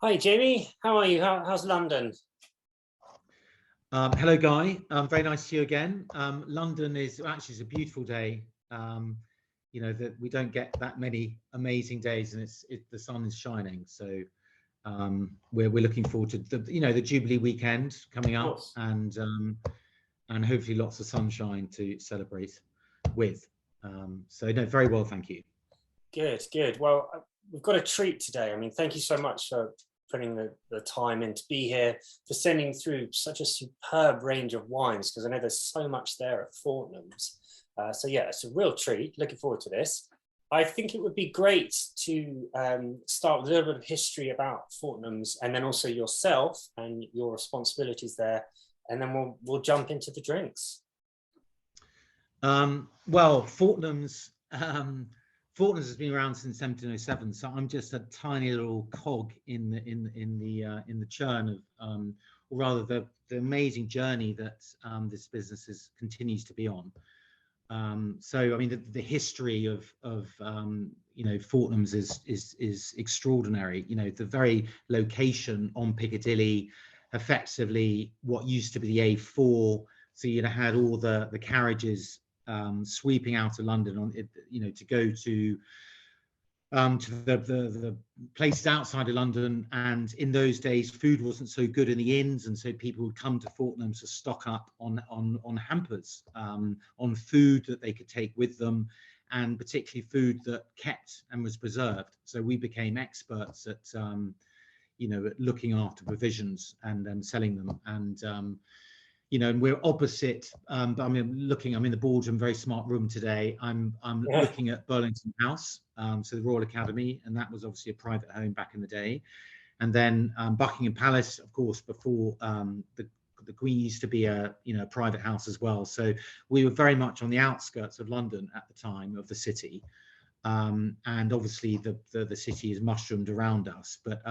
Hi, Jamie. How are you? How's London? Hello, Guy. Very nice to see you again. London is actually it's a beautiful day. That we don't get that many amazing days, and the sun is shining. So we're looking forward to the Jubilee weekend coming Of up, course. and hopefully lots of sunshine to celebrate with. So no, very well, thank you. Good, good. Well, we've got a treat today. I mean, thank you so much for putting the time in to be here, for sending through such a superb range of wines, because I know there's so much there at Fortnum's. So yeah, it's a real treat. Looking forward to this. I think it would be great to start with a little bit of history about Fortnum's, and then also yourself and your responsibilities there, and then we'll jump into the drinks. Well, Fortnum's has been around since 1707, so I'm just a tiny little cog in the churn of, or rather the amazing journey that this business continues to be on. So I mean the history of Fortnum's is extraordinary. The very location on Piccadilly, effectively what used to be the A4. So you had all the carriages sweeping out of London on it, to go to the places outside of London. And in those days, food wasn't so good in the inns, and so people would come to Fortnum's to stock up on hampers, on food that they could take with them, and particularly food that kept and was preserved. So we became experts at at looking after provisions and selling them. And we're opposite. But I'm in the boardroom, very smart room today. I'm looking at Burlington House, so the Royal Academy, and that was obviously a private home back in the day. And then Buckingham Palace, of course, before the Queen used to be a private house as well. So we were very much on the outskirts of London at the time of the city, and obviously the city is mushroomed around us, but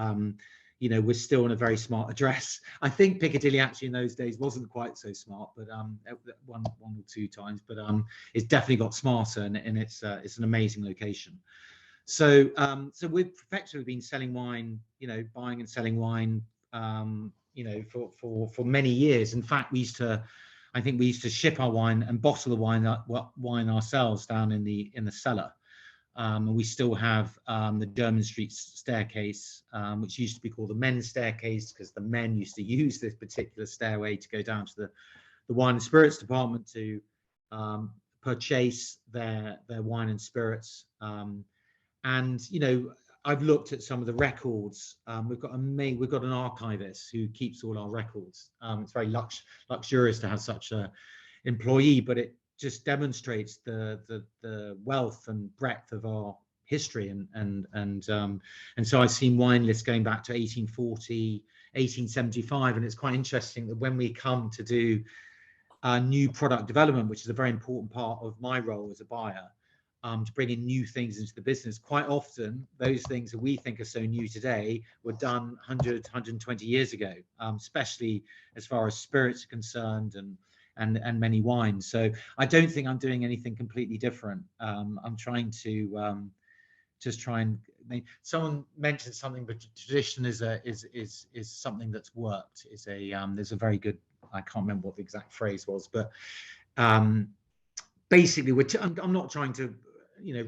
we're still in a very smart address. I think Piccadilly actually in those days wasn't quite so smart, but one or two times, but it's definitely got smarter, and it's an amazing location. So we've effectively been selling wine, buying and selling wine, for many years. In fact, I think we used to ship our wine and bottle the wine ourselves down in the cellar. And we still have the Jermyn Street staircase, which used to be called the men's staircase, because the men used to use this particular stairway to go down to the wine and spirits department to purchase their wine and spirits. And I've looked at some of the records. We've got an archivist who keeps all our records. It's very luxurious to have such a employee, but it just demonstrates the wealth and breadth of our history. And so I've seen wine lists going back to 1840, 1875, and it's quite interesting that when we come to do new product development, which is a very important part of my role as a buyer, to bring in new things into the business, quite often those things that we think are so new today were done 100, 120 years ago, especially as far as spirits are concerned, and many wines. So I don't think I'm doing anything completely different. I'm trying to someone mentioned something, but tradition is something that's worked. There's a very good, I can't remember what the exact phrase was, but basically I'm not trying to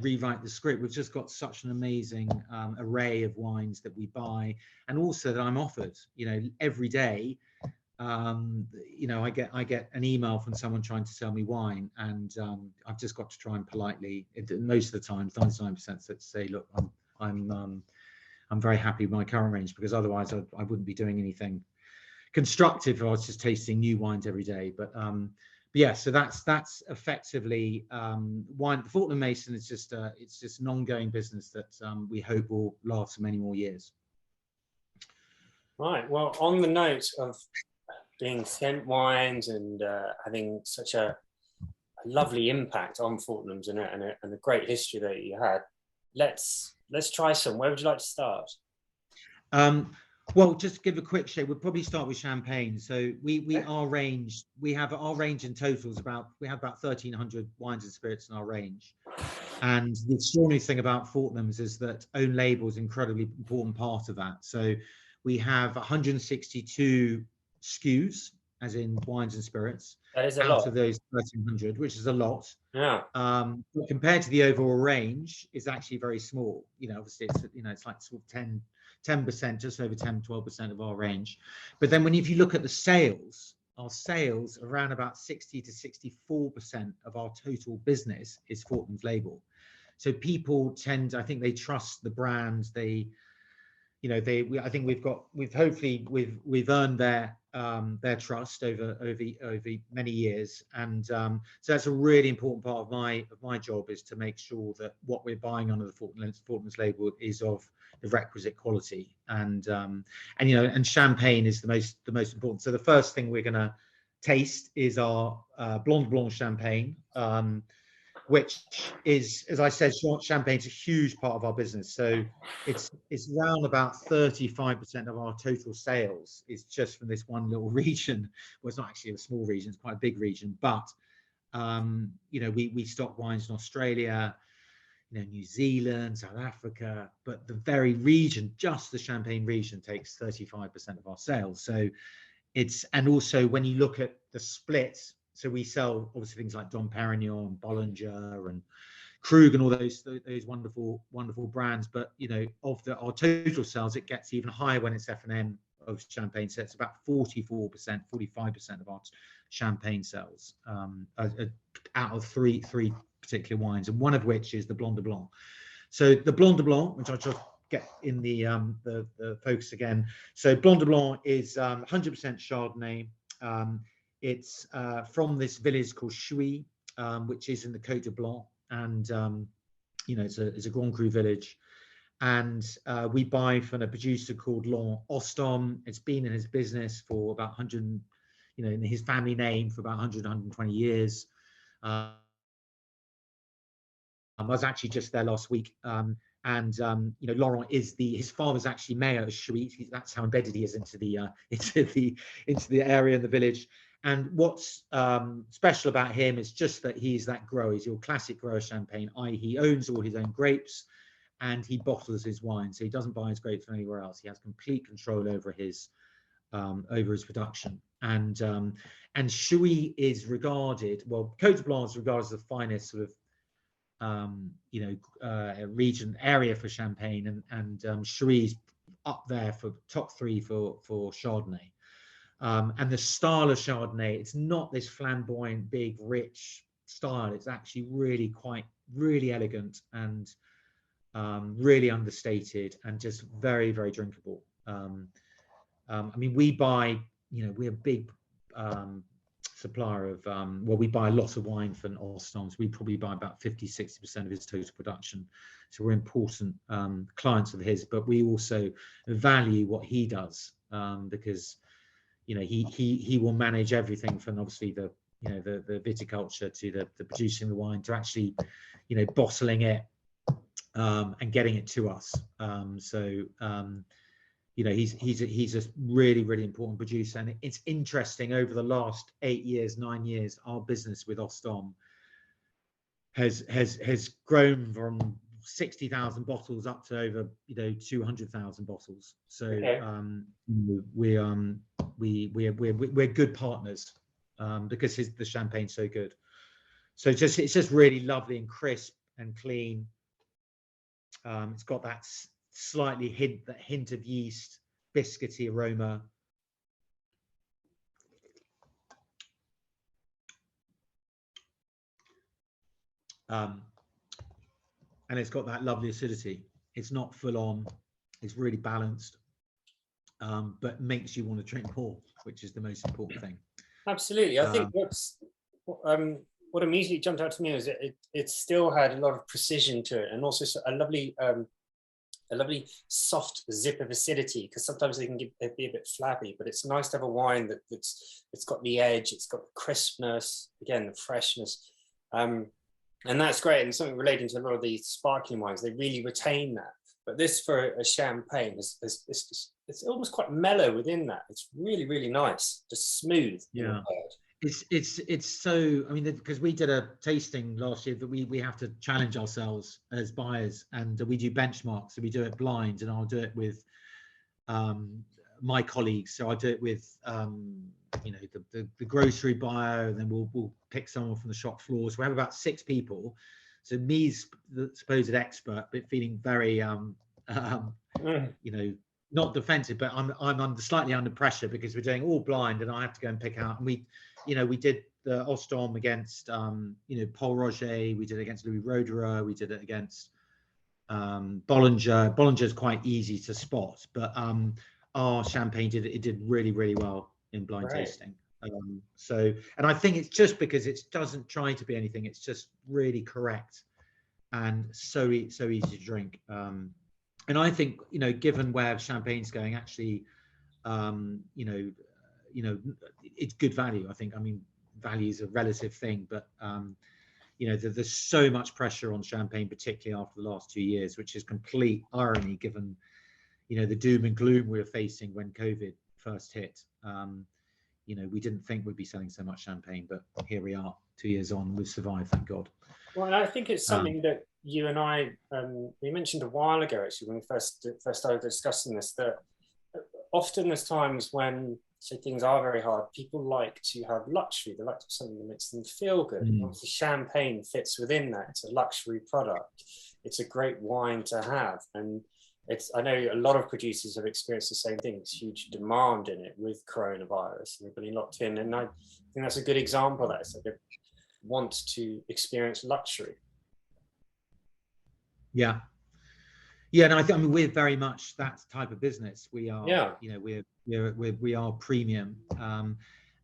rewrite the script. We've just got such an amazing array of wines that we buy, and also that I'm offered every day. I get an email from someone trying to sell me wine, and I've just got to try and politely, most of the time, 99%, say, look, I'm very happy with my current range, because otherwise I wouldn't be doing anything constructive if I was just tasting new wines every day. But yeah, so that's effectively wine. The Fortnum Mason is just an ongoing business that we hope will last for many more years. Right. Well, on the note of being sent wines and having such a lovely impact on Fortnum's and a great history that you had, let's try some. Where would you like to start? Well, just to give a quick shake, we'll probably start with champagne. So our range in total is we have about 1,300 wines and spirits in our range. And the extraordinary thing about Fortnum's is that own label is an incredibly important part of that. So We have 162 SKUs, as in wines and spirits, That is a out lot. of those 1,300, which is a lot. Yeah. But compared to the overall range, it's actually very small. You know, obviously, it's like sort of 10%, just over 10-12% of our range. But then if you look at the sales, our sales around about 60 to 64% of our total business is Fortnum's label. So people tend, I think they trust the brands. I think we've earned their trust over many years, and so that's a really important part of my job, is to make sure that what we're buying under the Fortnum's label is of the requisite quality, and champagne is the most important. So the first thing we're going to taste is our Blanc champagne, which is, as I said, champagne's a huge part of our business. So it's around about 35% of our total sales is just from this one little region. Well, it's not actually a small region; it's quite a big region. But we stock wines in Australia, New Zealand, South Africa. But the very region, just the Champagne region, takes 35% of our sales. So and also when you look at the split. So we sell obviously things like Dom Perignon, Bollinger, and Krug, and all those wonderful brands. But of our total sales, it gets even higher when it's F&M of champagne. So it's about 44%, 45% of our champagne sales, out of three particular wines, and one of which is the Blanc de Blanc. So the Blanc de Blanc, which I'll just get in the focus again. So Blanc de Blanc is 100% Chardonnay. It's from this village called Chuy, which is in the Côte de Blanc, and it's a Grand Cru village. And we buy from a producer called Laurent Ostom. It's been in his business for about 100, in his family name for about 120 years. I was actually just there last week. Laurent is his father's actually mayor of Chuy. That's how embedded he is into the area and the village. And what's special about him is just that he's that grower. He's your classic grower champagne, i.e. he owns all his own grapes and he bottles his wine. So he doesn't buy his grapes from anywhere else. He has complete control over his production. And Chuy is regarded, Côte de Blanc is regarded as the finest sort of area for champagne, and Chuy up there for top 3 for Chardonnay. And the style of Chardonnay, it's not this flamboyant, big, rich style. It's actually really elegant and really understated and just very, very drinkable. We buy, we're a big supplier of, we buy a lot of wine from Ostom's. We probably buy about 50-60% of his total production. So we're important clients of his, but we also value what he does, because he will manage everything from obviously the viticulture to the producing the wine, to actually bottling it and getting it to us. He's a really, really important producer. And it's interesting, over the last 9 years, our business with Ostom has grown from 60,000 bottles up to over 200,000 bottles. So okay. We're good partners because the champagne's so good. So it's just really lovely and crisp and clean. It's got that slightly hint of yeast, biscuity aroma. And it's got that lovely acidity. It's not full on. It's really balanced, but makes you want to drink more, which is the most important thing. Absolutely. I think what immediately jumped out to me is it still had a lot of precision to it, and also a lovely soft zip of acidity, because sometimes they can be a bit flabby, but it's nice to have a wine it's got the edge, it's got the crispness, again, the freshness. And that's great. And something relating to a lot of these sparkling wines, they really retain that. But this, for a champagne, it's almost quite mellow within that. It's really, really nice, just smooth. Yeah. It's so, because we did a tasting last year that we have to challenge ourselves as buyers, and we do benchmarks. So we do it blind, and I'll do it with my colleagues. So I do it with you know, the grocery buyer, and then we'll pick someone from the shop floors. We have about 6 people. So me's the supposed expert, but feeling very you know, not defensive, but I'm slightly under pressure because we're doing all blind, and I have to go and pick out. And we, you know, we did the Ostom against you know, Paul Rosé. We did it against Louis Roederer. We did it against Bollinger. Bollinger is quite easy to spot, but our champagne did really well in blind tasting. So, and I think it's just because it doesn't try to be anything. It's just really correct and so easy to drink. And I think, you know, given where champagne's going, actually, you know, it's good value. I think. I mean, value is a relative thing, but you know, there's so much pressure on champagne, particularly after the last 2 years, which is complete irony given, you know, the doom and gloom we were facing when COVID first hit. You know, we didn't think we'd be selling so much champagne, but here we are, 2 years on. We've survived, thank God. Well, and I think it's something that you and I, we mentioned a while ago, actually, when we first started discussing this, that often there's times when, so things are very hard, people like to have luxury. They like to have something that makes them feel good. And obviously champagne fits within that. It's a luxury product. It's a great wine to have. And I know a lot of producers have experienced the same thing. There's huge demand in it with coronavirus, and they've been locked in. And I think that's a good example of that. It's like they want to experience luxury. Yeah. Yeah, and I mean, we're very much that type of business. We are, you know, we are premium,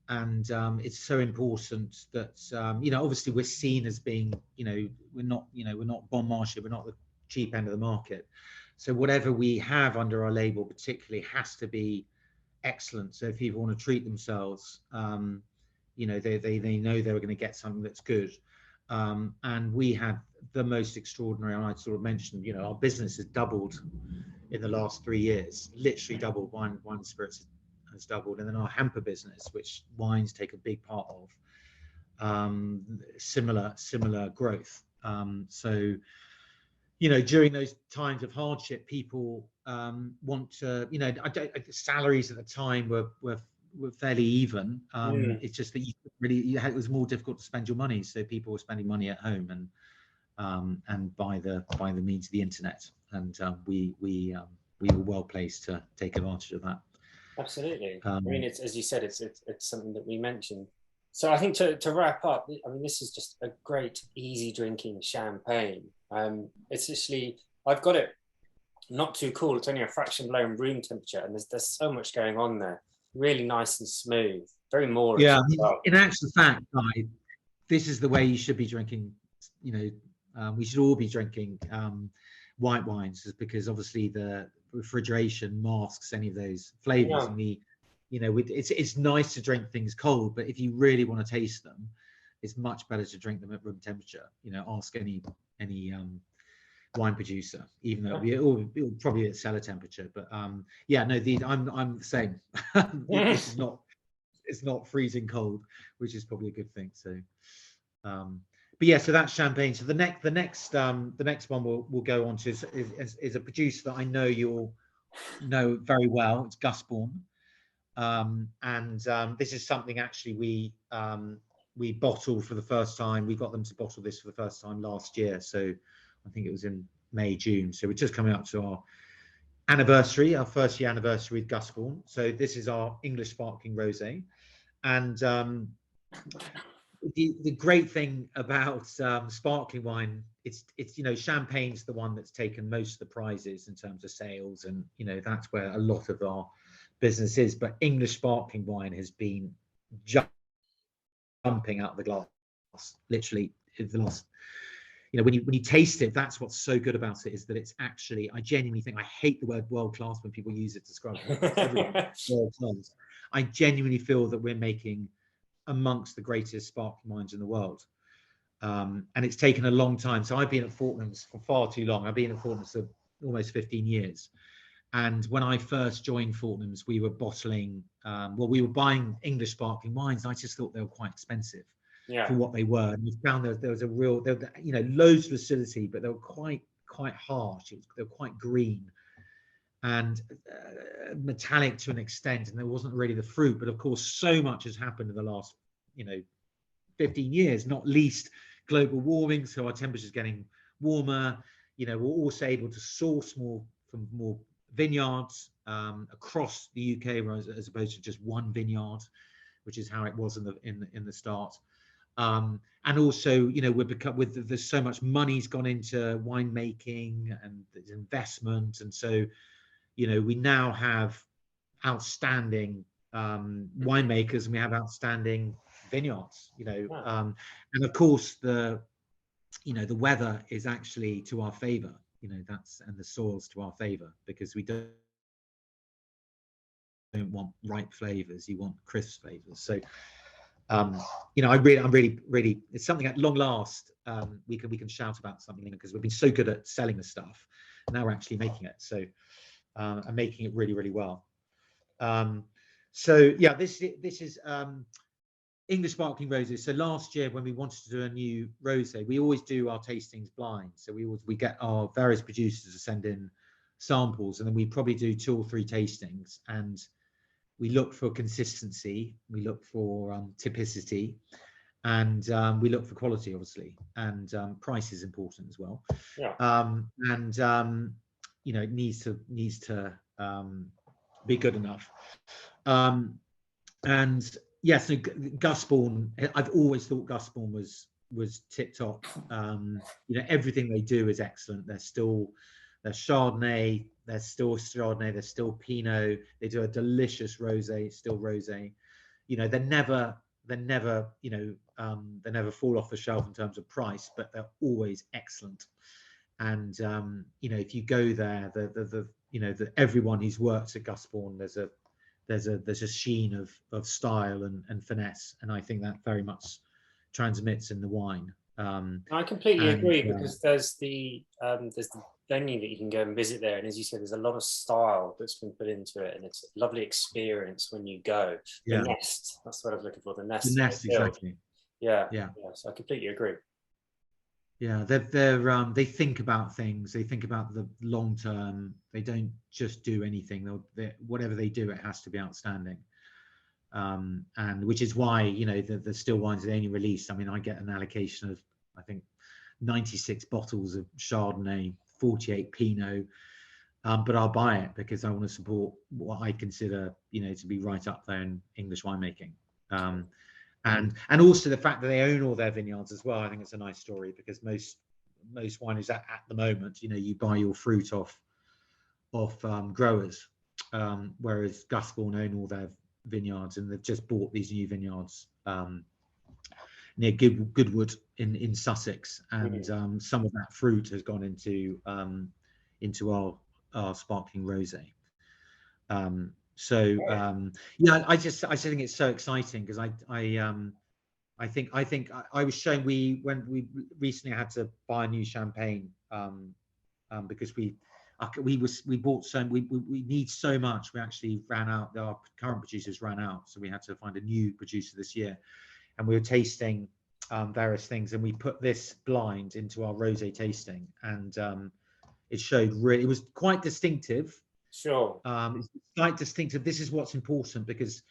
and it's so important that you know, obviously we're seen as being, you know, we're not bon marché, we're not the cheap end of the market. So whatever we have under our label, particularly, has to be excellent. So if people want to treat themselves, you know, they know they're going to get something that's good. And we had the most extraordinary, and I sort of mentioned, you know, our business has doubled in the last 3 years, literally doubled. Wine and spirits has doubled. And then our hamper business, which wines take a big part of, similar growth. So, you know, during those times of hardship, people want to, you know, salaries at the time were fairly even. It's just that it was more difficult to spend your money, so people were spending money at home and by the means of the internet, and we were well placed to take advantage of that. Absolutely. I mean, it's, as you said, it's something that we mentioned. So I think to wrap up, I mean, this is just a great, easy drinking champagne. It's actually, I've got it not too cool. It's only a fraction below room temperature, and there's so much going on there. Really nice and smooth, very Moorish. Yeah, in actual fact, guys, this is the way you should be drinking. You know, we should all be drinking white wines, because obviously the refrigeration masks any of those flavors. And we, you know, it's nice to drink things cold, but if you really want to taste them, it's much better to drink them at room temperature. You know, ask any wine producer, even though it'll probably at cellar temperature. But yeah, no, I'm the same. It's not freezing cold, which is probably a good thing. So, but yeah, so that's champagne. So the next one we'll go on to is a producer that I know you'll know very well. It's Gusbourne, and this is something actually we bottled for the first time. We got them to bottle this for the first time last year. So I think it was in May, June. So we're just coming up to our anniversary, our first year anniversary with Gusbourne. So this is our English sparkling rosé. And the great thing about sparkling wine, it's you know, champagne's the one that's taken most of the prizes in terms of sales, and you know, that's where a lot of our business is. But English sparkling wine has been jumping out of the glass, literally, in the last, you know, when you taste it, that's what's so good about it, is that it's actually, I genuinely think, I hate the word world class when people use it to describe it. World class. I genuinely feel that we're making amongst the greatest sparkling wines in the world, and it's taken a long time. So I've been at Fortnum's for far too long. I've been at Fortnum's for almost 15 years, and when I first joined Fortnum's, we were bottling, we were buying English sparkling wines, and I just thought they were quite expensive for what they were. And we found there was a real, you know, loads of acidity, but they were quite harsh. They were quite green, and metallic to an extent, and there wasn't really the fruit. But of course, so much has happened in the last, 15 years, not least global warming. So our temperatures getting warmer. We're also able to source more from more vineyards across the UK, as opposed to just one vineyard, which is how it was in the start. And also, there's so much money's gone into winemaking and there's investment, and so we now have outstanding winemakers, and we have outstanding vineyards. Wow. And of course the weather is actually to our favor. And the soils to our favor, because we don't want ripe flavors, you want crisp flavors. So I'm really, it's something at long last we can shout about something, because we've been so good at selling the stuff. Now we're actually making it, so and making it really, really well. So yeah, this is English sparkling rosé. So last year, when we wanted to do a new rosé, we always do our tastings blind. So we get our various producers to send in samples, and then we probably do 2 or 3 tastings, and we look for consistency, we look for typicity, and we look for quality, obviously, and price is important as well. Yeah. It needs to be good enough. And yes, so Gusbourne, I've always thought Gusbourne was tip top. Everything they do is excellent. They're Chardonnay, they're still Pinot. They do a delicious rosé, still rosé. They're never fall off the shelf in terms of price, but they're always excellent. And if you go there, everyone who's worked at Gusbourne, there's a sheen of style and finesse, and I think that very much transmits in the wine. I completely agree, because there's the venue that you can go and visit there, and as you said, there's a lot of style that's been put into it, and it's a lovely experience when you go. The nest, that's what I was looking for. The nest, exactly. Yeah. So I completely agree. Yeah, they think about things. They think about the long term. They don't just do anything. Whatever they do, it has to be outstanding. And which is why the still wines they only release. I mean, I get an allocation of, I think, 96 bottles of Chardonnay, 48 Pinot, but I'll buy it because I want to support what I consider to be right up there in English winemaking. And also the fact that they own all their vineyards as well. I think it's a nice story, because most wineries at the moment, you buy your fruit off growers, whereas Gusbourne own all their vineyards, and they've just bought these new vineyards near Goodwood in Sussex, and some of that fruit has gone into our sparkling rosé. I think it's so exciting, because I think I was shown when we recently had to buy a new champagne because we bought we need so much. We actually ran out. Our current producers ran out, so we had to find a new producer this year, and we were tasting various things, and we put this blind into our rosé tasting, and it showed it was quite distinctive. Sure. It's quite distinctive. This is what's important, because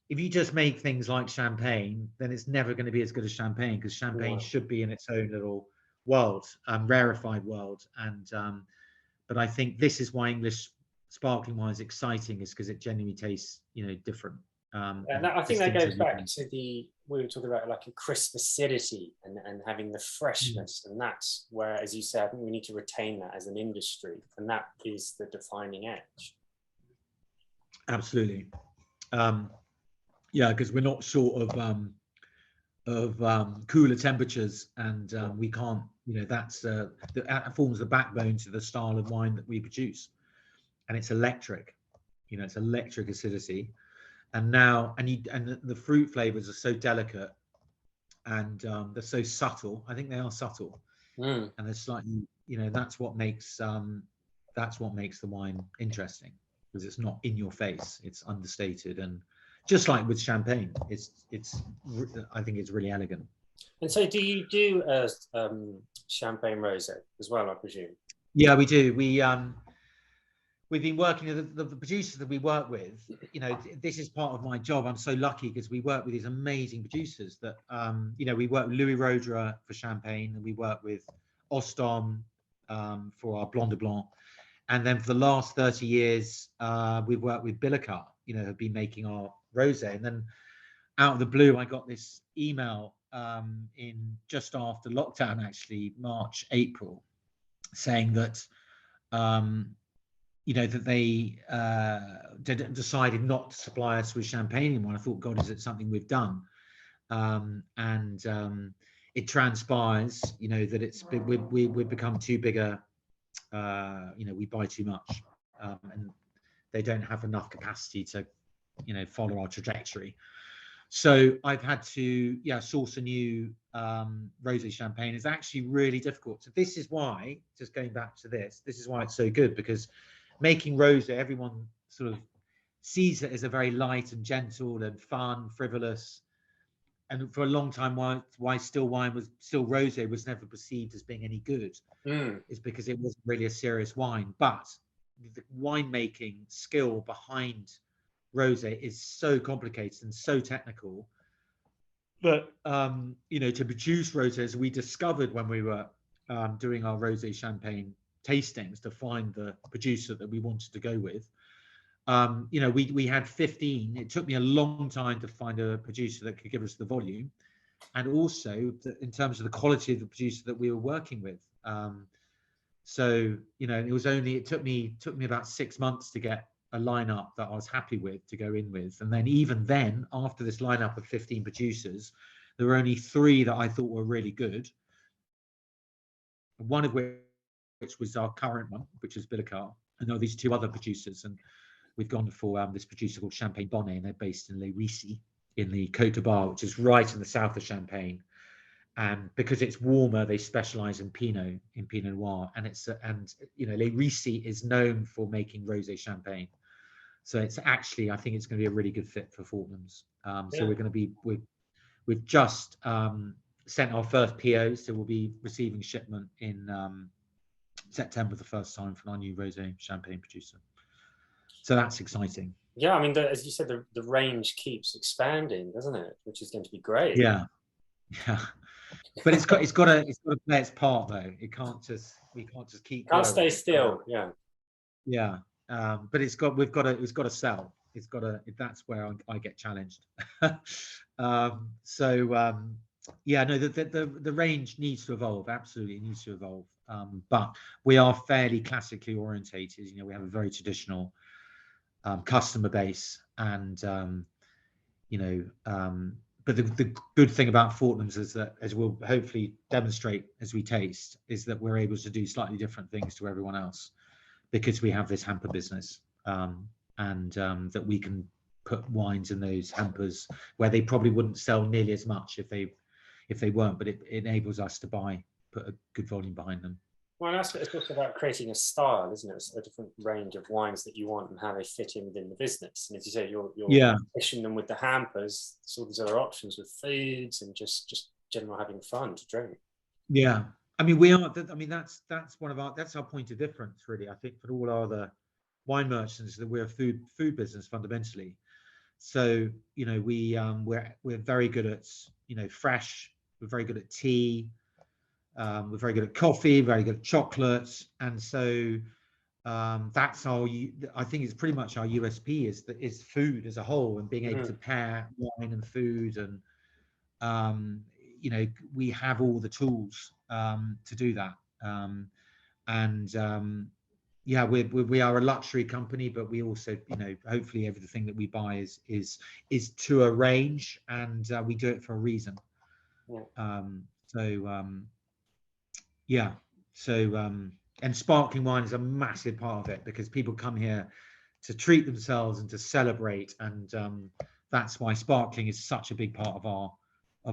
if you just make things like champagne, then it's never going to be as good as champagne, because champagne should be in its own little world, rarefied world. And but I think this is why English sparkling wine is exciting, is because it genuinely tastes different. And I think that goes back to we were talking about like a crisp acidity and having the freshness, and that's where, as you said, I think we need to retain that as an industry, and that is the defining edge. Absolutely. Because we're not short of cooler temperatures, and we can't, that forms the backbone to the style of wine that we produce, and it's electric. It's electric acidity. And now, and the fruit flavors are so delicate, and they're so subtle. I think they are subtle, and they're slightly, that's what makes the wine interesting, because it's not in your face. It's understated, and just like with champagne, I think it's really elegant. And so, do you do a champagne rosé as well, I presume? Yeah, we do. we've been working with the producers that we work with. You know, this is part of my job. I'm so lucky because we work with these amazing producers that, you know, we work with Louis Roederer for champagne, and we work with Ostom for our Blanc de Blanc. And then for the last 30 years, we've worked with Blanc, you know, have been making our rosé. And then out of the blue, I got this email in just after lockdown, actually, March, April, saying that, you know, that they decided not to supply us with champagne anymore. I thought, God, is it something we've done? It transpires, you know, that we've become too big a, you know, we buy too much, and they don't have enough capacity to, you know, follow our trajectory. So I've had to, source a new rosé champagne. It's actually really difficult. So this is why, just going back to this is why it's so good, because making rosé, everyone sort of sees it as a very light and gentle and fun, frivolous. And for a long time, why still rosé was never perceived as being any good, is because it wasn't really a serious wine. But the winemaking skill behind rosé is so complicated and so technical that, you know, to produce rosés, we discovered when we were doing our rosé champagne tastings to find the producer that we wanted to go with. You know, we had 15. It took me a long time to find a producer that could give us the volume, and also in terms of the quality of the producer that we were working with. So, you know, it took me about 6 months to get a lineup that I was happy with to go in with. And then even then, after this lineup of 15 producers, there were only 3 that I thought were really good. One of which was our current one, which is Blanc. And there are these 2 other producers, and we've gone for this producer called Champagne Bonnet, and they're based in Les Riesling in the Côte d'Or, which is right in the south of Champagne. And because it's warmer, they specialize in Pinot Noir, and you know, Les Riesling is known for making rosé champagne. So it's actually, I think it's going to be a really good fit for Fortnum's. So we've just sent our first PO, so we'll be receiving shipment in September the first time from our new rosé champagne producer. So that's exciting. Yeah, I mean, as you said, the range keeps expanding, doesn't it? Which is going to be great. Yeah. But it's got to play its part, though. We can't just keep. Can't stay still. Yeah. Yeah. But it's got to sell. That's where I get challenged. Yeah, no, the range needs to evolve. Absolutely, it needs to evolve. But we are fairly classically orientated. You know, we have a very traditional customer base, and you know, but the good thing about Fortnum's is that, as we'll hopefully demonstrate as we taste, is that we're able to do slightly different things to everyone else, because we have this hamper business, and that we can put wines in those hampers where they probably wouldn't sell nearly as much if they weren't, but it enables us to put a good volume behind them. Well, it's also about creating a style, isn't it? It's a different range of wines that you want and how they fit in within the business. And as you say, you're pushing them with the hampers, all these other options with foods and just general having fun to drink. Yeah, I mean, we are. I mean, that's our point of difference, really. I think for all our other wine merchants, that we're a food business fundamentally. So, you know, we're very good at, you know, fresh. We're very good at tea. We're very good at coffee, very good at chocolates, and so that's I think it's pretty much our USP is food as a whole, and being able to pair wine and food, and you know, we have all the tools to do that, yeah, we are a luxury company, but we also, you know, hopefully everything that we buy is to a range, and we do it for a reason. And sparkling wine is a massive part of it, because people come here to treat themselves and to celebrate, and that's why sparkling is such a big part of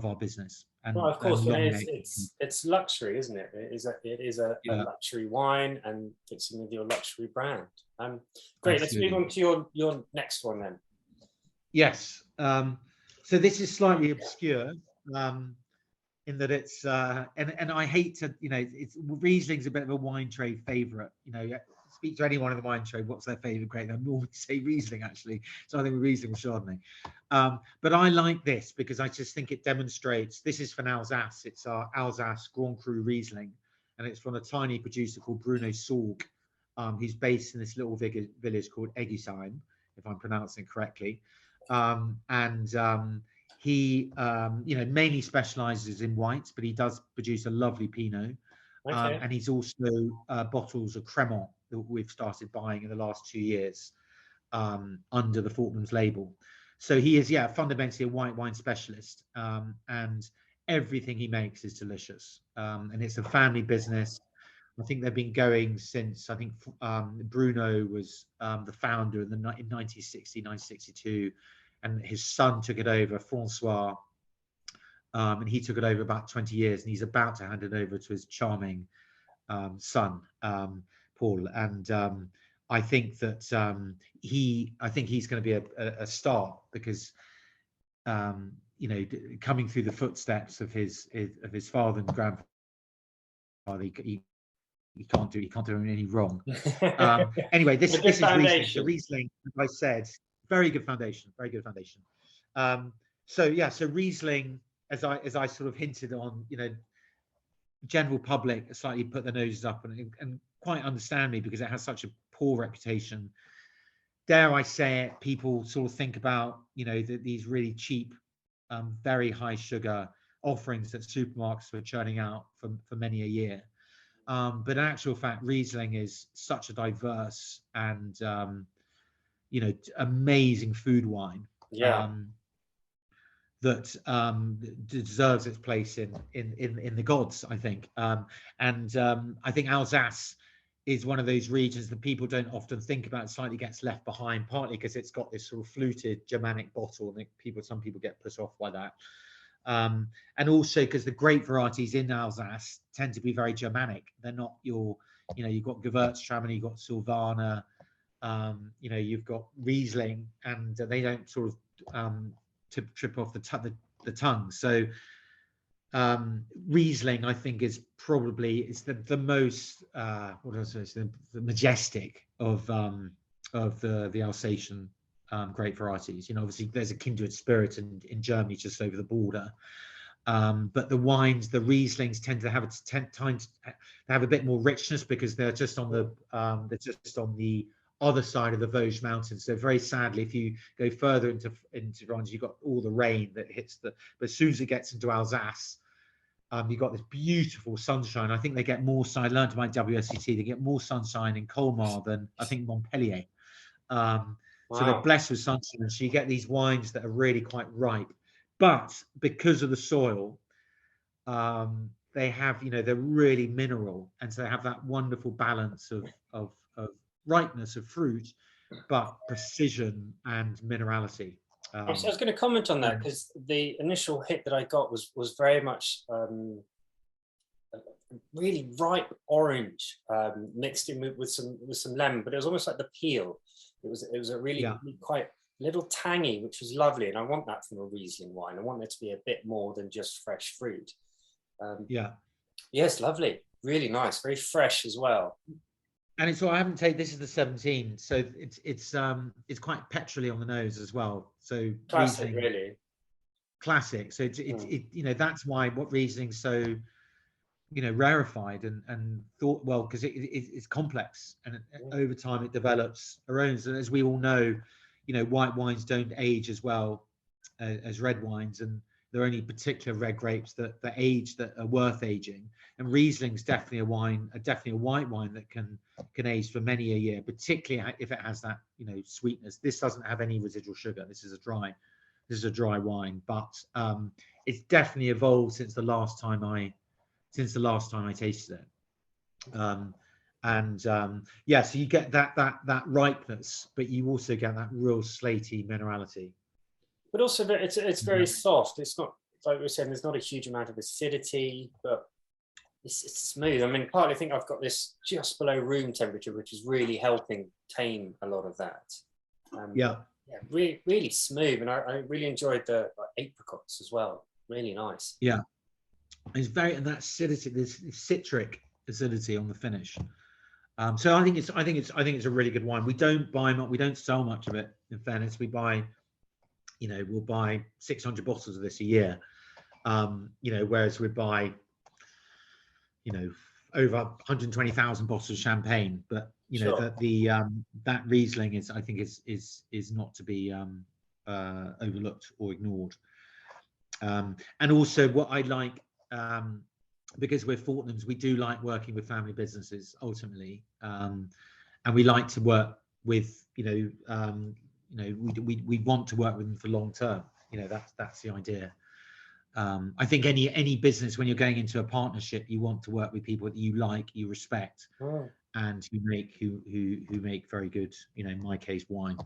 our business. And well, of course, it's luxury, isn't it? It is a luxury wine, and fits in with your luxury brand. Great. Absolutely. Let's move on to your next one then. Yes. So this is slightly obscure. In that it's and I hate to, you know, Riesling's a bit of a wine trade favorite. You know, speak to anyone in the wine trade, what's their favorite grape? They'll normally say Riesling, actually. So I think Riesling or Chardonnay. But I like this because I just think it demonstrates, this is from Alsace. It's our Alsace Grand Cru Riesling. And it's from a tiny producer called Bruno Sorg, who's based in this little village called Egisheim, if I'm pronouncing it correctly. He, mainly specializes in whites, but he does produce a lovely Pinot. Okay. And he's also bottles of Cremant that we've started buying in the last 2 years under the Fortnum's label. So he is, fundamentally a white wine specialist, and everything he makes is delicious. And it's a family business. I think they've been going since, I think Bruno was the founder in 1960, 1962, and his son took it over, Francois, and he took it over about 20 years, and he's about to hand it over to his charming son, Paul. And I think that he's going to be a star because, coming through the footsteps of his father and grandfather, he can't do any wrong. Anyway, this is Riesling. So Riesling, as I said, very good foundation. So Riesling, as I sort of hinted on, general public slightly put their noses up and quite understand me because it has such a poor reputation. Dare I say it, people sort of think about, these really cheap, very high sugar offerings that supermarkets were churning out for many a year. But in actual fact, Riesling is such a diverse and, amazing food wine. That deserves its place in the gods, I think. I think Alsace is one of those regions that people don't often think about. It slightly gets left behind, partly because it's got this sort of fluted Germanic bottle, and some people get put off by that. And also because the grape varieties in Alsace tend to be very Germanic. They're not you've got Gewürztraminer, you've got Sylvaner, you've got Riesling, and they don't sort of to trip off the tongue. So Riesling, I think, is probably the most the majestic of the Alsatian grape varieties. Obviously there's a kindred spirit in Germany just over the border, but the wines, the Rieslings, tend to have a bit more richness because they're just on the other side of the Vosges Mountains. So very sadly, if you go further into France, you've got all the rain that hits but as soon as it gets into Alsace, you've got this beautiful sunshine. I think they get more sun. I learned by WSET, they get more sunshine in Colmar than I think Montpellier. So they're blessed with sunshine. So you get these wines that are really quite ripe, but because of the soil, they have, they're really mineral, and so they have that wonderful balance of ripeness of fruit, but precision and minerality. I was going to comment on that because the initial hit that I got was very much really ripe orange mixed in with some lemon, but it was almost like the peel. It was a really quite little tangy, which was lovely, and I want that from a Riesling wine. I want it to be a bit more than just fresh fruit. Yes, lovely, really nice, very fresh as well. And I haven't taken, this is the 17, so it's quite petrolly on the nose as well. So classic, Riesling, really classic. So that's why what Riesling's so rarefied and thought, well, because it's complex, and over time it develops aromas. And as we all know, white wines don't age as well as red wines, and there are only particular red grapes that age that are worth aging. And Riesling's definitely a white wine that can age for many a year, particularly if it has that sweetness. This doesn't have any residual sugar. This is a dry wine, but it's definitely evolved since the last time I tasted it. So you get that ripeness, but you also get that real slaty minerality. But also, it's very soft. It's not, like we were saying, there's not a huge amount of acidity, but it's smooth. I mean, partly I think I've got this just below room temperature, which is really helping tame a lot of that. Really, really smooth, and I really enjoyed the apricots as well. Really nice. It's very, and that acidity, this citric acidity on the finish. So I think it's a really good wine. We don't buy much, we don't sell much of it. In fairness, we buy, we'll buy 600 bottles of this a year. Whereas we buy, over 120,000 bottles of champagne. But Sure. that Riesling is, I think, is not to be overlooked or ignored. And also, what I like, because we're Fortnums, we do like working with family businesses ultimately, and we like to work with, we want to work with them for long term. That's the idea. I think any business, when you're going into a partnership, you want to work with people that you like, you respect, and who make very good, in my case, wine.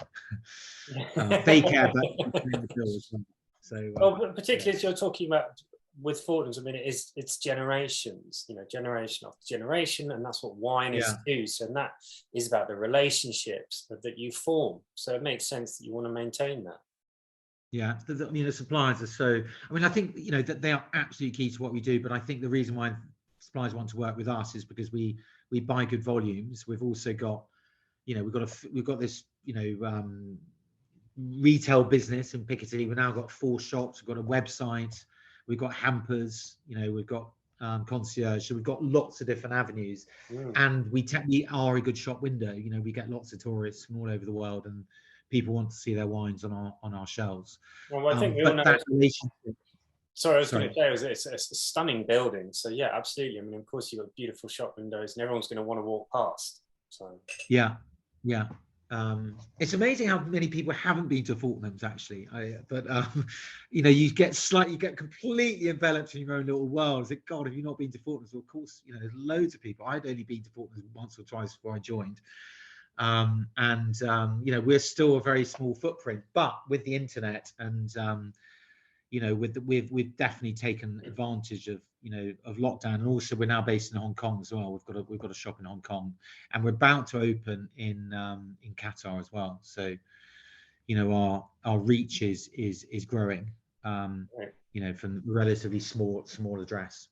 They care about the bill as well. So, well, particularly as you're talking about with Fortnums, I mean, it's generations, generation after generation, and that's what wine is too. So, and that is about the relationships that you form. So it makes sense that you want to maintain that. Yeah, the suppliers are so. I mean, I think that they are absolutely key to what we do. But I think the reason why suppliers want to work with us is because we buy good volumes. We've also got, we've got this, retail business in Piccadilly. We've now got 4 shops. We've got a website. We've got hampers. We've got concierge. So we've got lots of different avenues, and we are a good shop window. We get lots of tourists from all over the world, and people want to see their wines on our shelves. Well, I think we all know that relationship. Sorry, I was going to say it's a stunning building. So yeah, absolutely. I mean, of course, you've got beautiful shop windows, and everyone's going to want to walk past. So yeah. It's amazing how many people haven't been to Fortnum's actually. You get completely enveloped in your own little world. It's like, God, have you not been to Fortnum's? Well, of course, there's loads of people. I'd only been to Fortnum's once or twice before I joined. We're still a very small footprint, but with the internet and we've definitely taken advantage of of lockdown, and also we're now based in Hong Kong as well. We've got a shop in Hong Kong, and we're about to open in Qatar as well. So our reach is growing. From relatively small address.